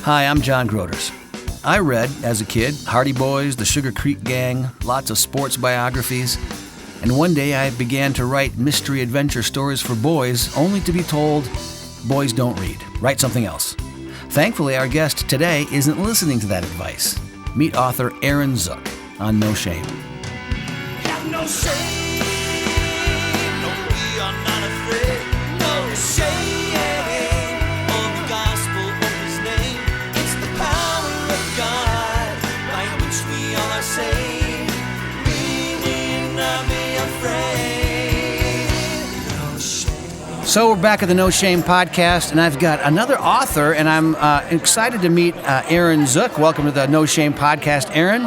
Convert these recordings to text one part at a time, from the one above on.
Hi, I'm John Groders. I read, as a kid, Hardy Boys, The Sugar Creek Gang, lots of sports biographies, and one day I began to write mystery adventure stories for boys, only to be told, boys don't read. Write something else. Thankfully, our guest today isn't listening to that advice. Meet author Aaron Zook on No Shame. Have no shame, no, we are not afraid, no shame. So we're back at the No Shame podcast, and I've got another author, and I'm excited to meet Aaron Zook. Welcome to the No Shame podcast, Aaron.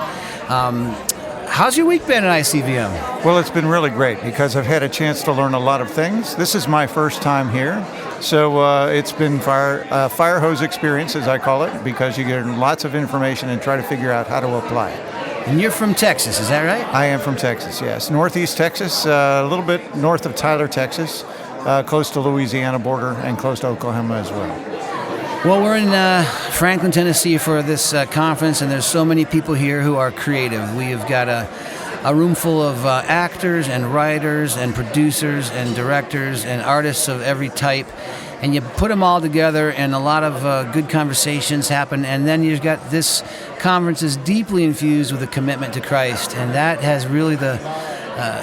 How's your week been at ICVM? Well, it's been really great because I've had a chance to learn a lot of things. This is my first time here, so it's been fire hose experience, as I call it, because you get lots of information and try to figure out how to apply it. And you're from Texas, is that right? I am from Texas, yes. Northeast Texas, a little bit north of Tyler, Texas. Close to Louisiana border and close to Oklahoma as well. Well, we're in Franklin, Tennessee for this conference, and there's so many people here who are creative. We have got a room full of actors and writers and producers and directors and artists of every type, and you put them all together, and a lot of good conversations happen, and then you've got this conference is deeply infused with a commitment to Christ, and that has really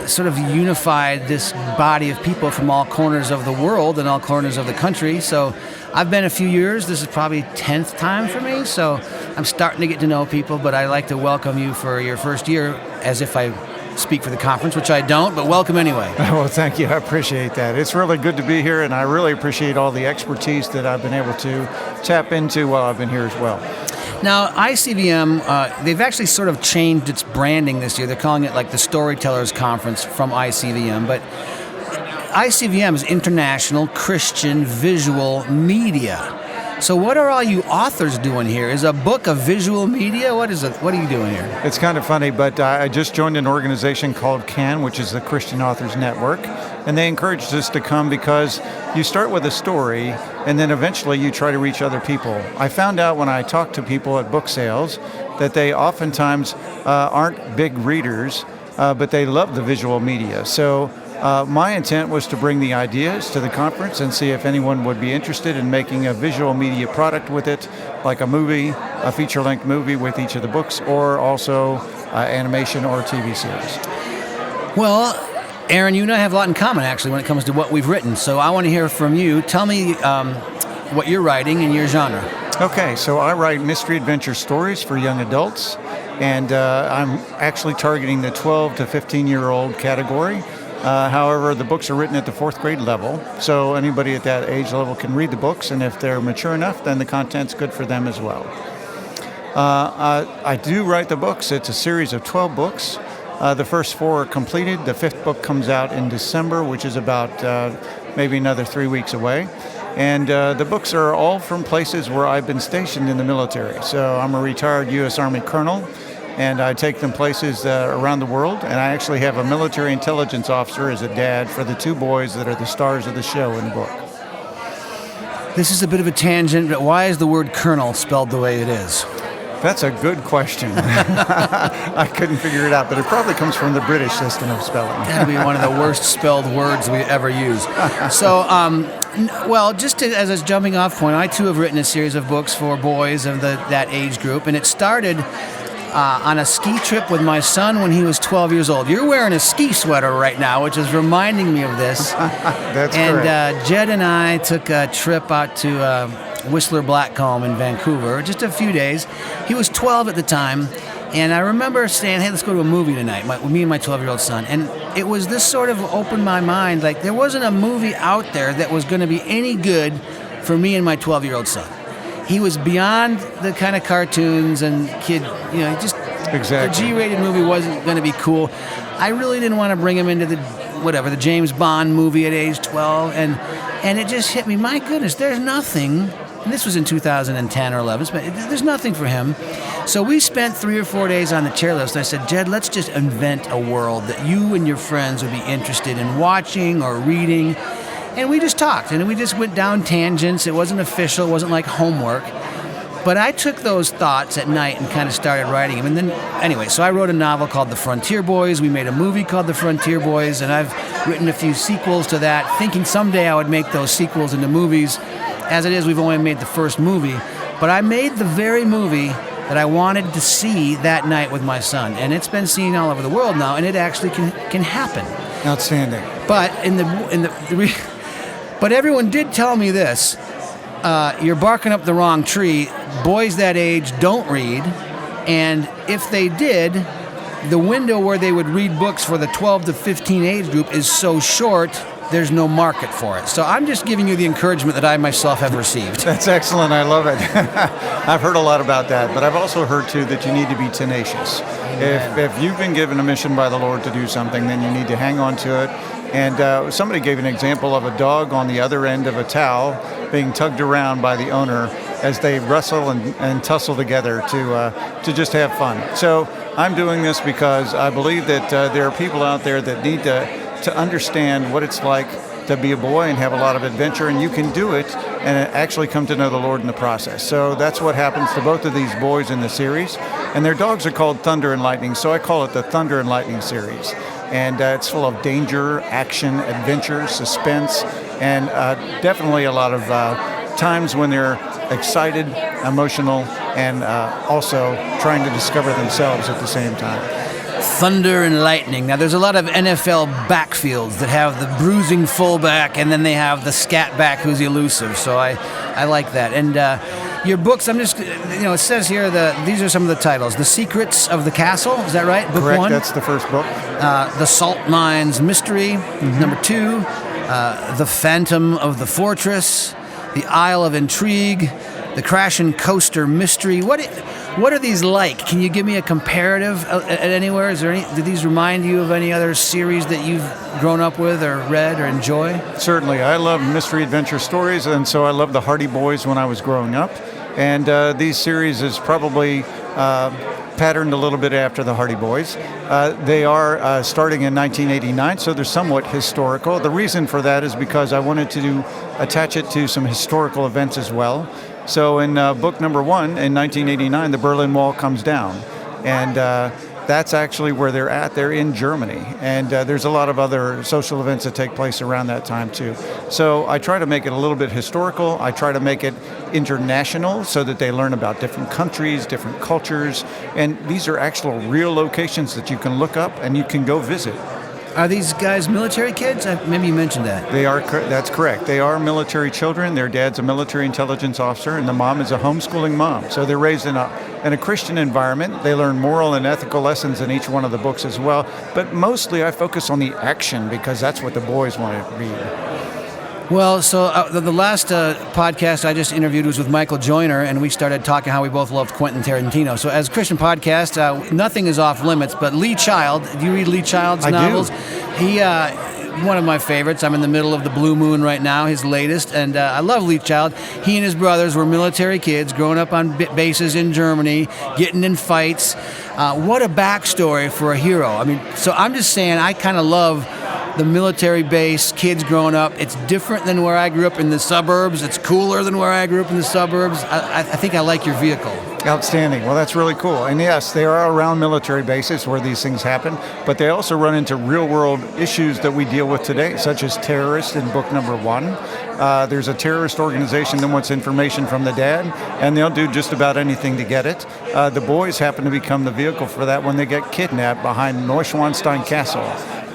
sort of unified this body of people from all corners of the world and all corners of the country. So I've been a few years. This is probably 10th time for me, so I'm starting to get to know people, but I'd like to welcome you for your first year as if I speak for the conference, which I don't, but welcome anyway. Well, thank you. I appreciate that. It's really good to be here, and I really appreciate all the expertise that I've been able to tap into while I've been here as well. Now, ICVM, they've actually sort of changed its branding this year. They're calling it like the Storytellers Conference from ICVM, but ICVM is International Christian Visual Media. So what are all you authors doing here? Is a book a visual media? What is it? What are you doing here? It's kind of funny, but I just joined an organization called CAN, which is the Christian Authors Network, and they encouraged us to come because you start with a story, and then eventually you try to reach other people. I found out when I talked to people at book sales that they oftentimes aren't big readers, but they love the visual media. So my intent was to bring the ideas to the conference and see if anyone would be interested in making a visual media product with it, like a movie, a feature-length movie with each of the books, or also animation or TV series. Well, Aaron, you and I have a lot in common, actually, when it comes to what we've written. So I want to hear from you. Tell me what you're writing and your genre. Okay, so I write mystery adventure stories for young adults, and I'm actually targeting the 12 to 15-year-old category. However, the books are written at the 4th grade level, so anybody at that age level can read the books, and if they're mature enough, then the content's good for them as well. I do write the books. It's a series of 12 books. The first 4 are completed. The 5th book comes out in December, which is about maybe another 3 weeks away. And the books are all from places where I've been stationed in the military. So I'm a retired U.S. Army colonel, and I take them places around the world, and I actually have a military intelligence officer as a dad for the 2 boys that are the stars of the show in the book. This is a bit of a tangent, but why is the word colonel spelled the way it is? That's a good question. I couldn't figure it out, but it probably comes from the British system of spelling. That'd be one of the worst spelled words we ever use. So, as a jumping off point, I too have written a series of books for boys of that age group, and it started on a ski trip with my son when he was 12 years old. You're wearing a ski sweater right now, which is reminding me of this. That's and, correct. And Jed and I took a trip out to Whistler Blackcomb in Vancouver, just a few days. He was 12 at the time, and I remember saying, hey, let's go to a movie tonight, me and my 12-year-old son. And it was this sort of opened my mind, like there wasn't a movie out there that was going to be any good for me and my 12-year-old son. He was beyond the kind of cartoons and kid, just exactly. The G-rated movie wasn't going to be cool. I really didn't want to bring him into the James Bond movie at age 12, and it just hit me, my goodness, there's nothing, and this was in 2010 or 11, but there's nothing for him. So we spent 3 or 4 days on the chairlift, and I said, Jed, let's just invent a world that you and your friends would be interested in watching or reading. And we just talked, and we just went down tangents. It wasn't official. It wasn't like homework. But I took those thoughts at night and kind of started writing them. And then, anyway, so I wrote a novel called The Frontier Boys. We made a movie called The Frontier Boys, and I've written a few sequels to that, thinking someday I would make those sequels into movies. As it is, we've only made the first movie. But I made the very movie that I wanted to see that night with my son. And it's been seen all over the world now, and it actually can happen. Outstanding. But but everyone did tell me this. You're barking up the wrong tree. Boys that age don't read, and if they did, the window where they would read books for the 12 to 15 age group is so short, there's no market for it. So I'm just giving you the encouragement that I myself have received. That's excellent. I love it. I've heard a lot about that, but I've also heard, too, that you need to be tenacious. If you've been given a mission by the Lord to do something, then you need to hang on to it. And somebody gave an example of a dog on the other end of a towel being tugged around by the owner as they wrestle and tussle together to just have fun. So I'm doing this because I believe that there are people out there that need to understand what it's like to be a boy and have a lot of adventure, and you can do it and actually come to know the Lord in the process. So that's what happens to both of these boys in the series. And their dogs are called Thunder and Lightning, so I call it the Thunder and Lightning series. And it's full of danger, action, adventure, suspense, and definitely a lot of times when they're excited, emotional, and also trying to discover themselves at the same time. Thunder and lightning. Now, there's a lot of NFL backfields that have the bruising fullback, and then they have the scat back who's elusive. So I like that. And your books, I'm just, it says here these are some of the titles. The Secrets of the Castle, is that right? Book Correct, 1. That's the first book. The Salt Mines Mystery, number 2. The Phantom of the Fortress. The Isle of Intrigue. The Crash and Coaster Mystery. What are these like? Can you give me a comparative at anywhere? Is there any? Do these remind you of any other series that you've grown up with or read or enjoy? Certainly. I love mystery adventure stories, and so I loved the Hardy Boys when I was growing up. And these series is probably patterned a little bit after the Hardy Boys. They are starting in 1989, so they're somewhat historical. The reason for that is because I wanted to attach it to some historical events as well. So in book number 1, in 1989, the Berlin Wall comes down. And that's actually where they're at. They're in Germany. And there's a lot of other social events that take place around that time, too. So I try to make it a little bit historical. I try to make it international so that they learn about different countries, different cultures. And these are actual real locations that you can look up and you can go visit. Are these guys military kids? Maybe you mentioned that. They are. That's correct. They are military children. Their dad's a military intelligence officer, and the mom is a homeschooling mom. So they're raised in a Christian environment. They learn moral and ethical lessons in each one of the books as well. But mostly I focus on the action because that's what the boys want to read. Well, so the last podcast I just interviewed was with Michael Joyner, and we started talking how we both loved Quentin Tarantino. So as a Christian podcast, nothing is off limits, but Lee Child, do you read Lee Child's novels? I do. He, one of my favorites. I'm in the middle of The Blue Moon right now, his latest, and I love Lee Child. He and his brothers were military kids growing up on bases in Germany, getting in fights. What a backstory for a hero. I mean, so I'm just saying I kind of love the military base, kids growing up. It's different than where I grew up in the suburbs. It's cooler than where I grew up in the suburbs. I think I like your vehicle. Outstanding. Well, that's really cool. And yes, they are around military bases where these things happen, but they also run into real-world issues that we deal with today, such as terrorists in book number 1. There's a terrorist organization that wants information from the dad, and they'll do just about anything to get it. The boys happen to become the vehicle for that when they get kidnapped behind Neuschwanstein Castle,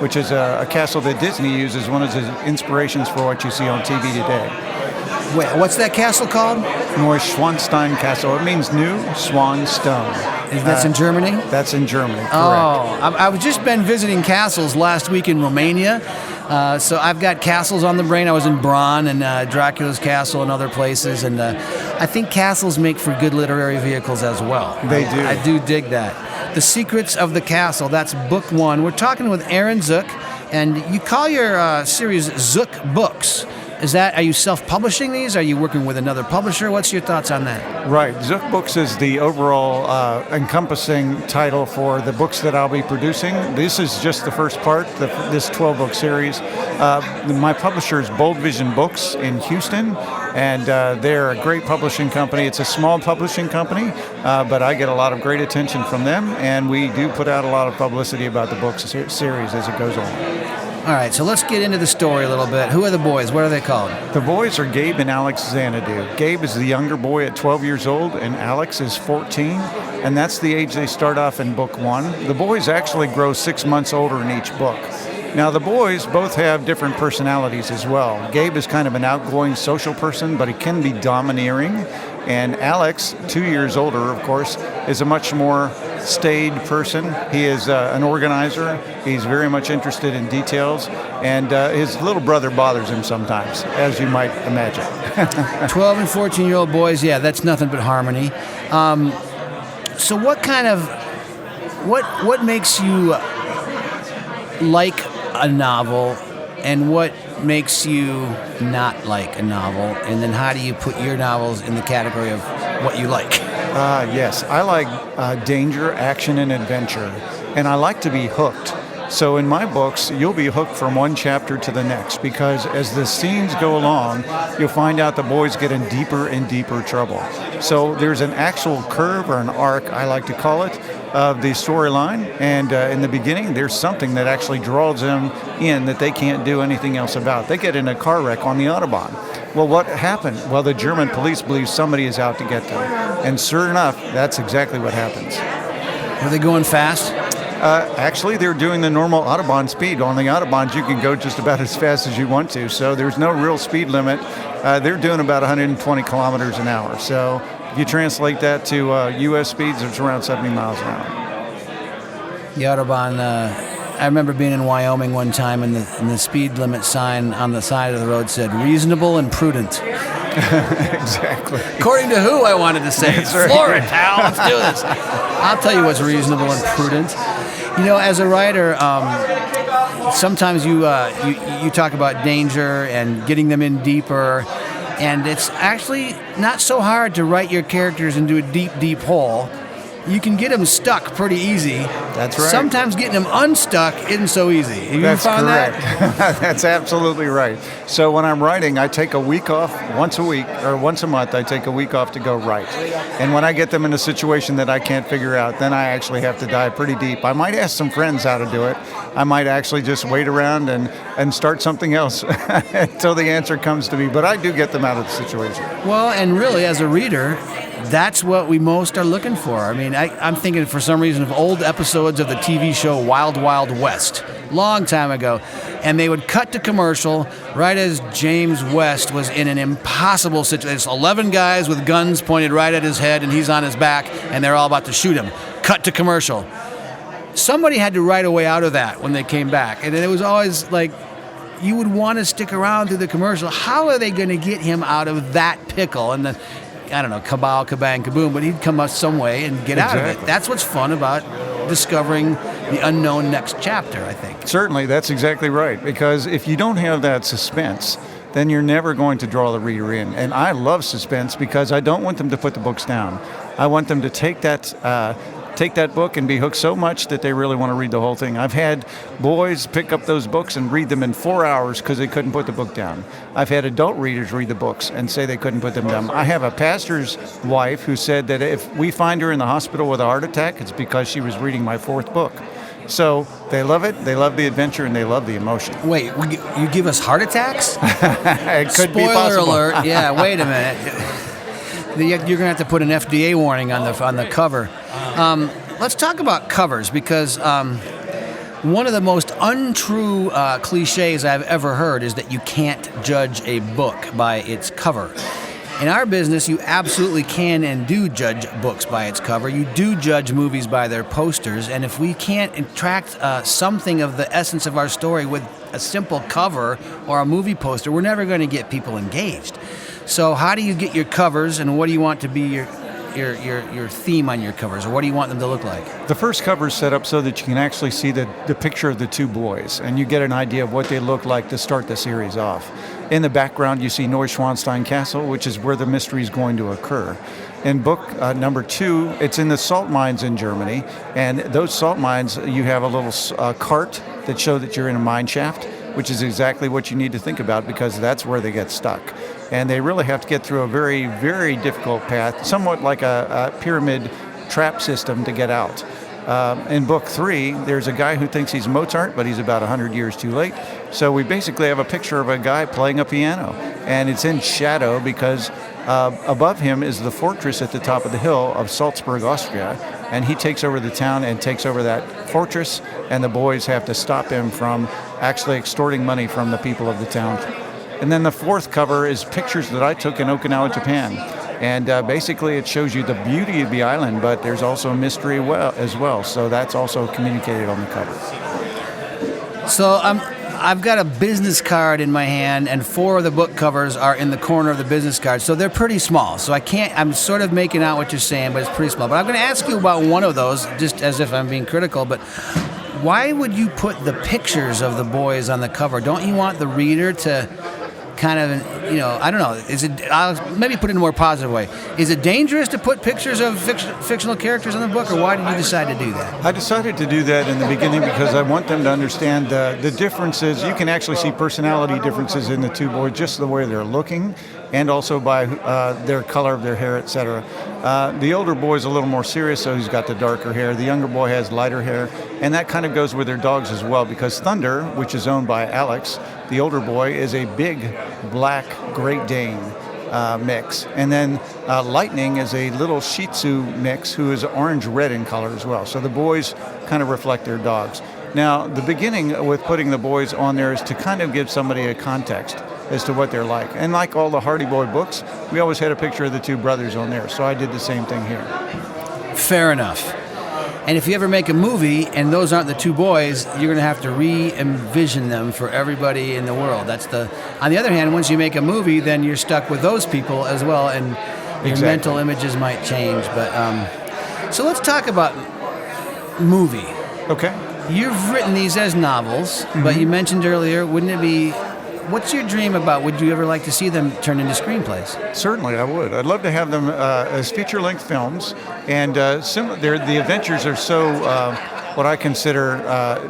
which is a castle that Disney uses one of his inspirations for what you see on TV today. Wait, what's that castle called? Neuschwanstein Castle. It means new swan stone. That's in Germany? That's in Germany, correct. Oh, I've just been visiting castles last week in Romania. So I've got castles on the brain. I was in Braun and Dracula's castle and other places. And I think castles make for good literary vehicles as well. They do. I do dig that. The Secrets of the Castle, that's book 1. We're talking with Aaron Zook. And you call your series Zook Books. Are you self-publishing these? Are you working with another publisher? What's your thoughts on that? Right. Zook Books is the overall encompassing title for the books that I'll be producing. This is just the first part, this 12-book series. My publisher is Bold Vision Books in Houston, and they're a great publishing company. It's a small publishing company, but I get a lot of great attention from them, and we do put out a lot of publicity about the book series as it goes on. All right, so let's get into the story a little bit. Who are the boys? What are they called? The boys are Gabe and Alex Xanadu. Gabe is the younger boy at 12 years old, and Alex is 14, and that's the age they start off in book 1. The boys actually grow 6 months older in each book. Now, the boys both have different personalities as well. Gabe is kind of an outgoing social person, but he can be domineering. And Alex, 2 years older, of course, is a much more staid person. He is an organizer. He's very much interested in details. And his little brother bothers him sometimes, as you might imagine. 12 and 14-year-old boys, yeah, that's nothing but harmony. So what makes you like a novel, and what makes you not like a novel, and then how do you put your novels in the category of what you like? Yes, I like danger, action, and adventure, and I like to be hooked. So in my books, you'll be hooked from one chapter to the next, because as the scenes go along, you'll find out the boys get in deeper and deeper trouble. So there's an actual curve, or an arc, I like to call it, of the storyline, and in the beginning there's something that actually draws them in that they can't do anything else about. They get in a car wreck on the Autobahn. Well, what happened? Well, the German police believe somebody is out to get them, and sure enough, that's exactly what happens. Are they going fast? Actually, they're doing the normal Autobahn speed. On the Autobahns, you can go just about as fast as you want to, so there's no real speed limit. They're doing about 120 kilometers an hour. So if you translate that to U.S. speeds, it's around 70 miles an hour. The Autobahn, I remember being in Wyoming one time, and the speed limit sign on the side of the road said, reasonable and prudent. Exactly. According to who, I wanted to say. That's right. Florida, pal, let's do this. I'll tell you what's reasonable and prudent. You know, as a writer, sometimes you talk about danger and getting them in deeper, and it's actually not so hard to write your characters into a deep, deep hole. You can get them stuck pretty easy. That's right. Sometimes getting them unstuck isn't so easy. Have you found correct. that? That's absolutely right. So when I'm writing, I take a week off once a week, or once a month, I take a week off to go write. And when I get them in a situation that I can't figure out, then I actually have to dive pretty deep. I might ask some friends how to do it. I might actually just wait around and start something else until the answer comes to me. But I do get them out of the situation. Well, and really, as a reader, that's what we most are looking for. I mean, I'm thinking for some reason of old episodes of the TV show Wild Wild West, long time ago, and they would cut to commercial right as James West was in an impossible situation. There's 11 guys with guns pointed right at his head, and he's on his back, and they're all about to shoot him. Cut to commercial. Somebody had to write a way out of that when they came back, and it was always like, you would want to stick around through the commercial. How are they going to get him out of that pickle? And then, I don't know, kabal, kabang, kaboom, but he'd come up some way and get out of it. That's what's fun about discovering the unknown next chapter, I think. Certainly, that's exactly right. Because if you don't have that suspense, then you're never going to draw the reader in. And I love suspense because I don't want them to put the books down. I want them to take that book and be hooked so much that they really want to read the whole thing. I've had boys pick up those books and read them in 4 hours because they couldn't put the book down. I've had adult readers read the books and say they couldn't put them down. I have a pastor's wife who said that if we find her in the hospital with a heart attack, it's because she was reading my 4th book. So they love it, they love the adventure, and they love the emotion. Wait, you give us heart attacks? It could be possible. Spoiler alert. Yeah, wait a minute. You're going to have to put an FDA warning on the cover. Let's talk about covers, because one of the most untrue cliches I've ever heard is that you can't judge a book by its cover. In our business, you absolutely can and do judge books by its cover. You do judge movies by their posters, and if we can't attract something of the essence of our story with a simple cover or a movie poster, we're never going to get people engaged. So how do you get your covers, and what do you want to be your theme on your covers, or what do you want them to look like? The first cover is set up so that you can actually see the picture of the two boys, and you get an idea of what they look like to start the series off. In the background, you see Neuschwanstein Castle, which is where the mystery is going to occur. In book number 2, it's in the salt mines in Germany, and those salt mines, you have a little cart that show that you're in a mine shaft, which is exactly what you need to think about because that's where they get stuck. And they really have to get through a very, very difficult path, somewhat like a pyramid trap system to get out. In book 3, there's a guy who thinks he's Mozart, but he's about 100 years too late. So we basically have a picture of a guy playing a piano, and it's in shadow because above him is the fortress at the top of the hill of Salzburg, Austria, and he takes over the town and takes over that fortress, and the boys have to stop him from actually extorting money from the people of the town. And then the 4th cover is pictures that I took in Okinawa, Japan. And basically it shows you the beauty of the island, but there's also a mystery as well. So that's also communicated on the cover. So I've got a business card in my hand, and 4 of the book covers are in the corner of the business card. So they're pretty small. So I'm sort of making out what you're saying, but it's pretty small. But I'm going to ask you about one of those, just as if I'm being critical. But why would you put the pictures of the boys on the cover? Don't you want the reader to kind of, I don't know, I'll maybe put it in a more positive way. Is it dangerous to put pictures of fictional characters in the book, or why did you decide to do that? I decided to do that in the beginning because I want them to understand the differences. You can actually see personality differences in the 2 boys, just the way they're looking, and also by their color of their hair, etc. The older boy is a little more serious, so he's got the darker hair. The younger boy has lighter hair, and that kind of goes with their dogs as well, because Thunder, which is owned by Alex, the older boy, is a big black Great Dane mix. And then Lightning is a little Shih Tzu mix who is orange-red in color as well. So the boys kind of reflect their dogs. Now, the beginning with putting the boys on there is to kind of give somebody a context as to what they're like. And like all the Hardy Boy books, we always had a picture of the 2 brothers on there. So I did the same thing here. Fair enough. And if you ever make a movie and those aren't the 2 boys, you're going to have to re-envision them for everybody in the world. On the other hand, once you make a movie, then you're stuck with those people as well, and your mental images might change. But so let's talk about movie. Okay. You've written these as novels, but you mentioned earlier, wouldn't it be... What's your dream about? Would you ever like to see them turn into screenplays? Certainly, I would. I'd love to have them as feature-length films, and the adventures are so what I consider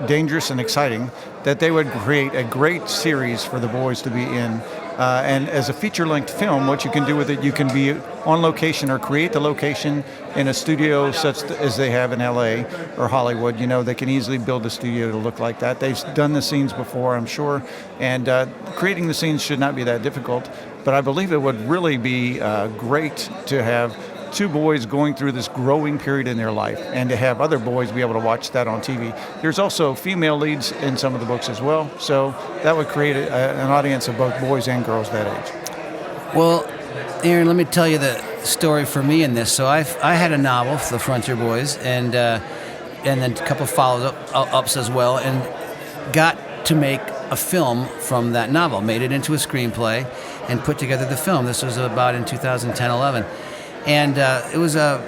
dangerous and exciting that they would create a great series for the boys to be in. And as a feature-length film, what you can do with it, you can be on location or create the location in a studio such as they have in LA or Hollywood. They can easily build a studio to look like that. They've done the scenes before, I'm sure, and creating the scenes should not be that difficult. But I believe it would really be great to have 2 boys going through this growing period in their life, and to have other boys be able to watch that on TV. There's also female leads in some of the books as well, so that would create an audience of both boys and girls that age. Well, Aaron, let me tell you the story for me in this. So I had a novel, The Frontier Boys, and then a couple of follow-ups as well, and got to make a film from that novel, made it into a screenplay, and put together the film. This was about in 2010-11. And it was a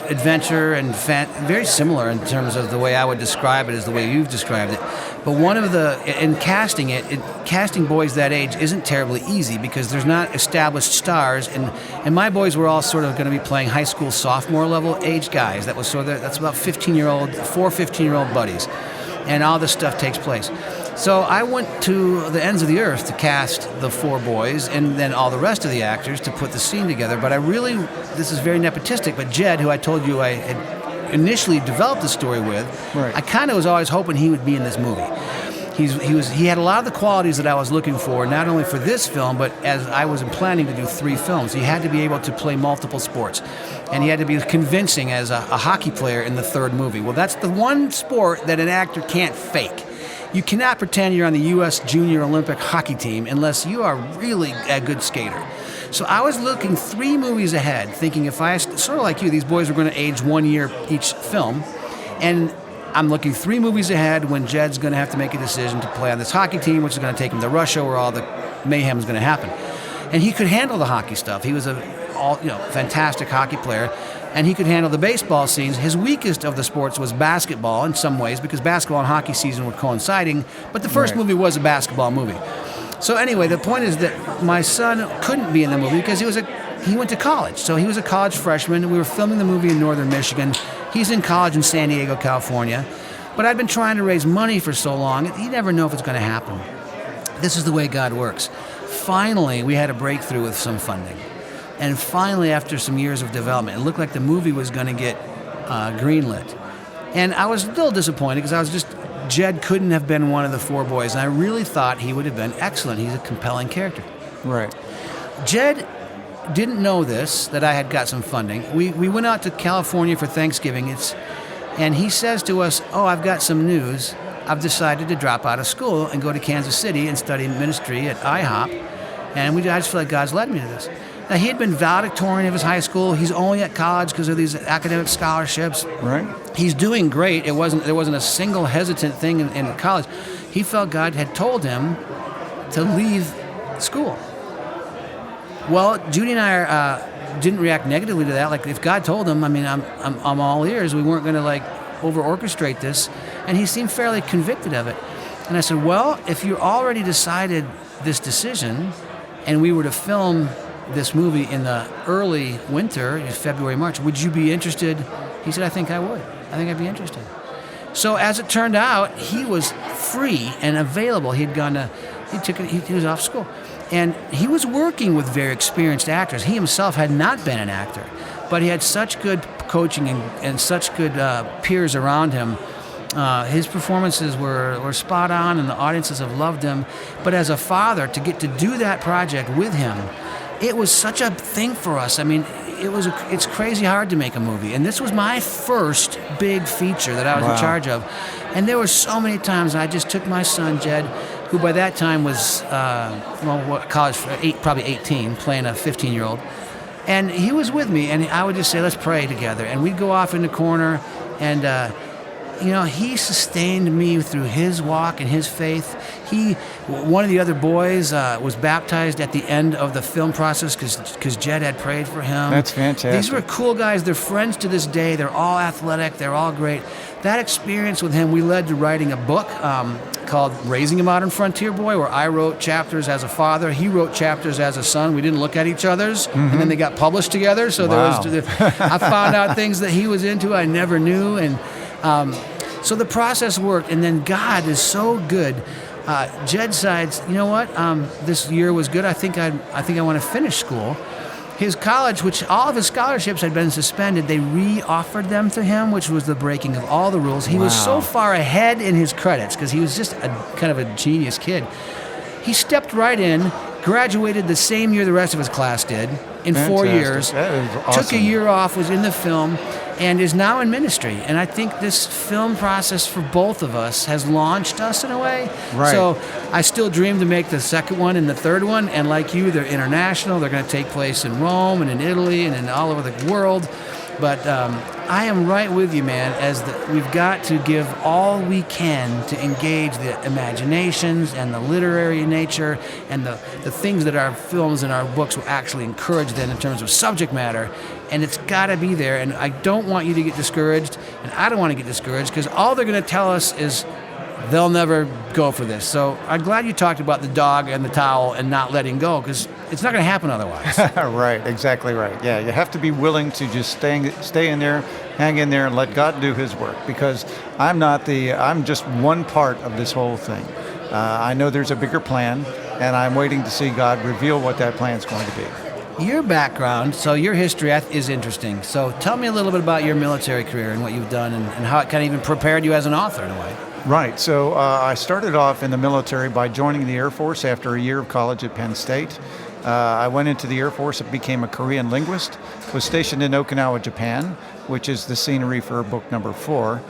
adventure and very similar in terms of the way I would describe it as the way you've described it. But in casting boys that age isn't terribly easy because there's not established stars, and my boys were all sort of going to be playing high school sophomore level age guys. That's about 15-year-old buddies, and all this stuff takes place. So I went to the ends of the earth to cast the 4 boys and then all the rest of the actors to put the scene together. But this is very nepotistic, but Jed, who I told you I had initially developed the story with, right. I kind of was always hoping he would be in this movie. He had a lot of the qualities that I was looking for, not only for this film, but as I was planning to do 3 films. He had to be able to play multiple sports, and he had to be convincing as a hockey player in the 3rd movie. Well, that's the one sport that an actor can't fake. You cannot pretend you're on the U.S. Junior Olympic hockey team unless you are really a good skater. So I was looking 3 movies ahead, thinking if sort of like you, these boys were going to age 1 year each film, and I'm looking 3 movies ahead when Jed's going to have to make a decision to play on this hockey team, which is going to take him to Russia where all the mayhem is going to happen. And he could handle the hockey stuff. He was a fantastic hockey player, and he could handle the baseball scenes. His weakest of the sports was basketball in some ways because basketball and hockey season were coinciding, but the first movie was a basketball movie. So anyway, the point is that my son couldn't be in the movie because he went to college. So he was a college freshman. We were filming the movie in northern Michigan. He's in college in San Diego, California. But I'd been trying to raise money for so long, you never know if it's going to happen. This is the way God works. Finally, we had a breakthrough with some funding. And finally, after some years of development, it looked like the movie was going to get greenlit. And I was a little disappointed because Jed couldn't have been one of the 4 boys, and I really thought he would have been excellent. He's a compelling character. Right. Jed didn't know this, that I had got some funding. We went out to California for Thanksgiving, and he says to us, I've got some news. I've decided to drop out of school and go to Kansas City and study ministry at IHOP, and I just feel like God's led me to this. Now, he had been valedictorian of his high school. He's only at college because of these academic scholarships. Right. He's doing great. There wasn't a single hesitant thing in college. He felt God had told him to leave school. Well, Judy and I didn't react negatively to that. Like, if God told him, I'm all ears. We weren't going to over orchestrate this, and he seemed fairly convicted of it. And I said, well, if you already decided this decision, and we were to film this movie in the early winter, February, March, would you be interested? He said, I think I would. I think I'd be interested. So as it turned out, he was free and available. He was off school. And he was working with very experienced actors. He himself had not been an actor, but he had such good coaching and such good peers around him. His performances were spot on, and the audiences have loved him. But as a father, to get to do that project with him, it was such a thing for us. It's crazy hard to make a movie. And this was my first big feature that I was in charge of. And there were so many times I just took my son, Jed, who by that time was, college, probably 18, playing a 15-year-old. And he was with me, and I would just say, let's pray together. And we'd go off in the corner, and he sustained me through his walk and his faith. One of the other boys was baptized at the end of the film process because Jed had prayed for him. That's fantastic. These were cool guys. They're friends to this day. They're all athletic. They're all great. That experience with him, we led to writing a book called Raising a Modern Frontier Boy, where I wrote chapters as a father. He wrote chapters as a son. We didn't look at each other's, and then they got published together. So I found out things that he was into I never knew, and so the process worked. And then God is so good. Jed decides, you know what? This year was good. I think I want to finish school. His college, which all of his scholarships had been suspended, they re-offered them to him, which was the breaking of all the rules. He was so far ahead in his credits because he was just kind of a genius kid. He stepped right in, graduated the same year the rest of his class did, in 4 years. That is awesome. Took a year off, was in the film, and is now in ministry. And I think this film process for both of us has launched us in a way. Right. So I still dream to make the second one and the third one. And like you, they're international. They're going to take place in Rome and in Italy and in all over the world. But I am right with you, man, we've got to give all we can to engage the imaginations and the literary nature and the things that our films and our books will actually encourage then in terms of subject matter. And it's got to be there. And I don't want you to get discouraged, and I don't want to get discouraged, because all they're going to tell us is they'll never go for this. So I'm glad you talked about the dog and the towel and not letting go, because it's not going to happen otherwise. Right, exactly right. Yeah, you have to be willing to just stay in there, hang in there, and let God do His work, because I'm just one part of this whole thing. I know there's a bigger plan, and I'm waiting to see God reveal what that plan is going to be. Your background, so your history is interesting. So tell me a little bit about your military career and what you've done and how it kind of even prepared you as an author in a way. Right. So I started off in the military by joining the Air Force after a year of college at Penn State. I went into the Air Force and became a Korean linguist, was stationed in Okinawa, Japan, which is the scenery for book number 4.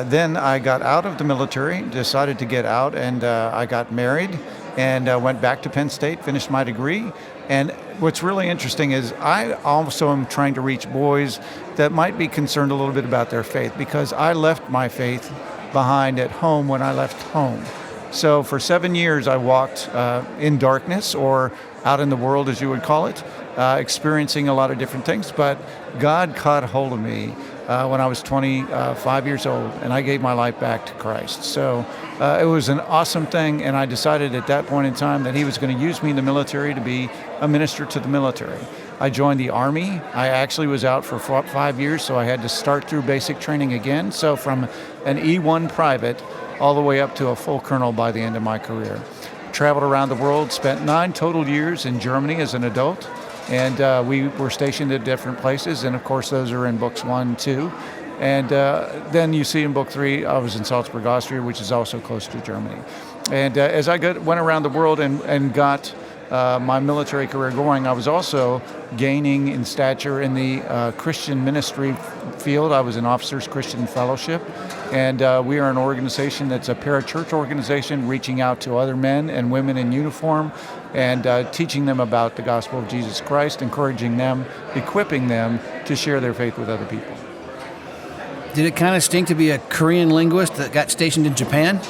Then I got out of the military, decided to get out, and I got married and went back to Penn State, finished my degree. And what's really interesting is I also am trying to reach boys that might be concerned a little bit about their faith, because I left my faith behind at home when I left home. So for 7 years I walked in darkness, or out in the world as you would call it, experiencing a lot of different things. But God caught hold of me when I was 25 years old, and I gave my life back to Christ. So it was an awesome thing, and I decided at that point in time that he was going to use me in the military to be a minister to the military. I joined the Army. I actually was out for 5 years, so I had to start through basic training again. So from an E1 private all the way up to a full colonel by the end of my career. Traveled around the world, spent 9 total years in Germany as an adult, and we were stationed at different places, and of course those are in books 1, 2. And then you see in book 3, I was in Salzburg, Austria, which is also close to Germany. And as I went around the world and got my military career going, I was also gaining in stature in the Christian ministry field. I was in Officers Christian Fellowship, and we are an organization that's a parachurch organization reaching out to other men and women in uniform and teaching them about the gospel of Jesus Christ, encouraging them, equipping them to share their faith with other people. Did it kind of stink to be a Korean linguist that got stationed in Japan?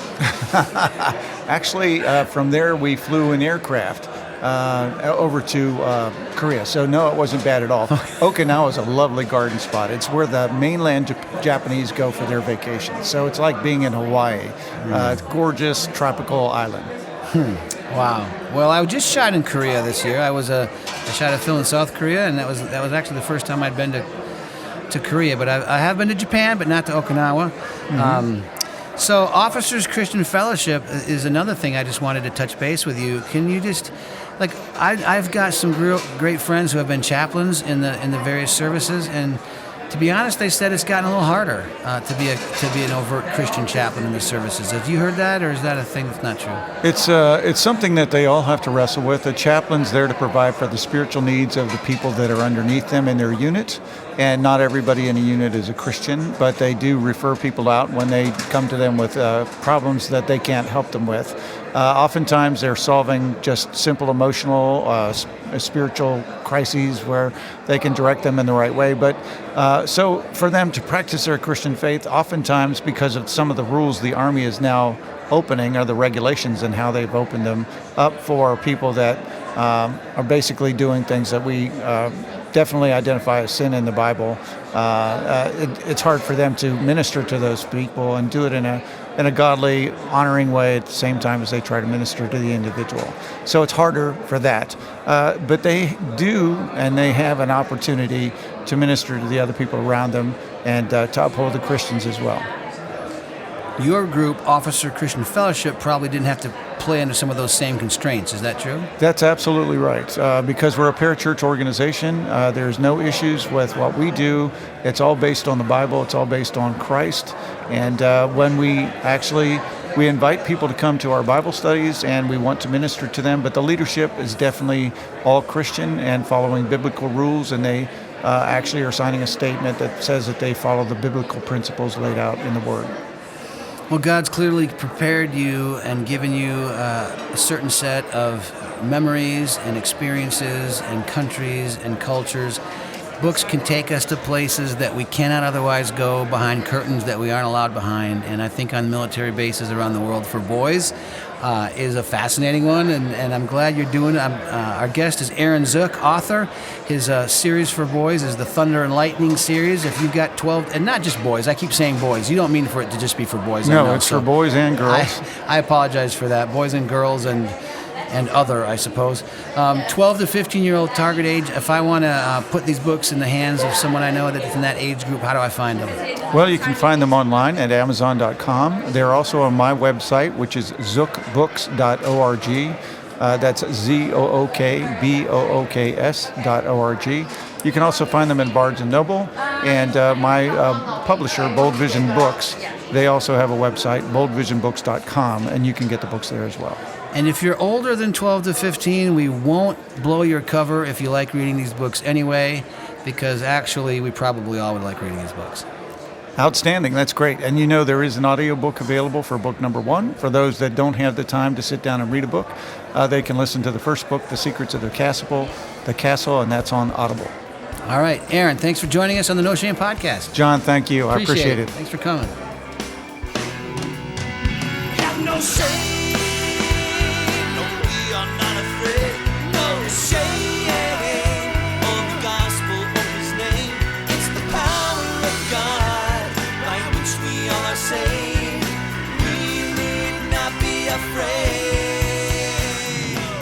Actually, from there we flew an aircraft over to Korea. So no, it wasn't bad at all. Okinawa is a lovely garden spot. It's where the mainland Japanese go for their vacation. So it's like being in Hawaii. It's a gorgeous tropical island. Wow. Well, I just shot in Korea this year. I shot a film in South Korea, and that was actually the first time I'd been to Korea. But I have been to Japan, but not to Okinawa. So Officers Christian Fellowship is another thing I just wanted to touch base with you. Can you just, I've got some great friends who have been chaplains in the various services, and to be honest, they said it's gotten a little harder to be an overt Christian chaplain in the services. Have you heard that, or is that a thing that's not true? It's something that they all have to wrestle with. A chaplain's there to provide for the spiritual needs of the people that are underneath them in their unit. And not everybody in a unit is a Christian, but they do refer people out when they come to them with problems that they can't help them with. Oftentimes they're solving just simple emotional, spiritual crises where they can direct them in the right way. But so for them to practice their Christian faith, oftentimes because of some of the rules the Army is now opening, or the regulations and how they've opened them up for people that are basically doing things that we definitely identify as sin in the Bible. It's hard for them to minister to those people and do it in a godly, honoring way at the same time as they try to minister to the individual. So it's harder for that. But they do, and they have an opportunity to minister to the other people around them and to uphold the Christians as well. Your group, Officer Christian Fellowship, probably didn't have to play under some of those same constraints. Is that true? That's absolutely right. Because we're a parachurch organization, there's no issues with what we do. It's all based on the Bible. It's all based on Christ. And when we invite people to come to our Bible studies, and we want to minister to them, but the leadership is definitely all Christian and following biblical rules, and they actually are signing a statement that says that they follow the biblical principles laid out in the Word. Well, God's clearly prepared you and given you a certain set of memories and experiences and countries and cultures. Books can take us to places that we cannot otherwise go, behind curtains that we aren't allowed behind. And I think on military bases around the world for boys is a fascinating one, and I'm glad you're doing it. Our guest is Aaron Zook, author. His series for boys is the Thunder and Lightning series. If you've got 12, and not just boys, I keep saying boys. You don't mean for it to just be for boys. No, it's for boys and girls. I apologize for that. Boys and girls and other, I suppose. 12 to 15-year-old target age. If I want to put these books in the hands of someone I know that's in that age group, how do I find them? Well, you can find them online at Amazon.com. They're also on my website, which is zookbooks.org. That's ZOOKBOOKS.org. You can also find them in Barnes & Noble. And my publisher, Bold Vision Books, they also have a website, boldvisionbooks.com, and you can get the books there as well. And if you're older than 12 to 15, we won't blow your cover if you like reading these books anyway, because actually we probably all would like reading these books. Outstanding. That's great. And you know there is an audiobook available for book number 1. For those that don't have the time to sit down and read a book, they can listen to the first book, The Secrets of the Castle, and that's on Audible. All right. Aaron, thanks for joining us on the No Shame Podcast. John, thank you. I appreciate it. Thanks for coming. Have no shame. No, we are not afraid. No shame. On the gospel of his name. It's the power of God.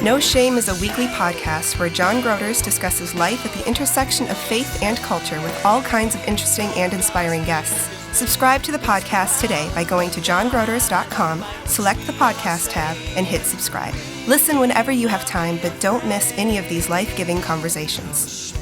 No Shame is a weekly podcast where John Groders discusses life at the intersection of faith and culture with all kinds of interesting and inspiring guests. Subscribe to the podcast today by going to johngroders.com, select the podcast tab, and hit subscribe. Listen whenever you have time, but don't miss any of these life-giving conversations.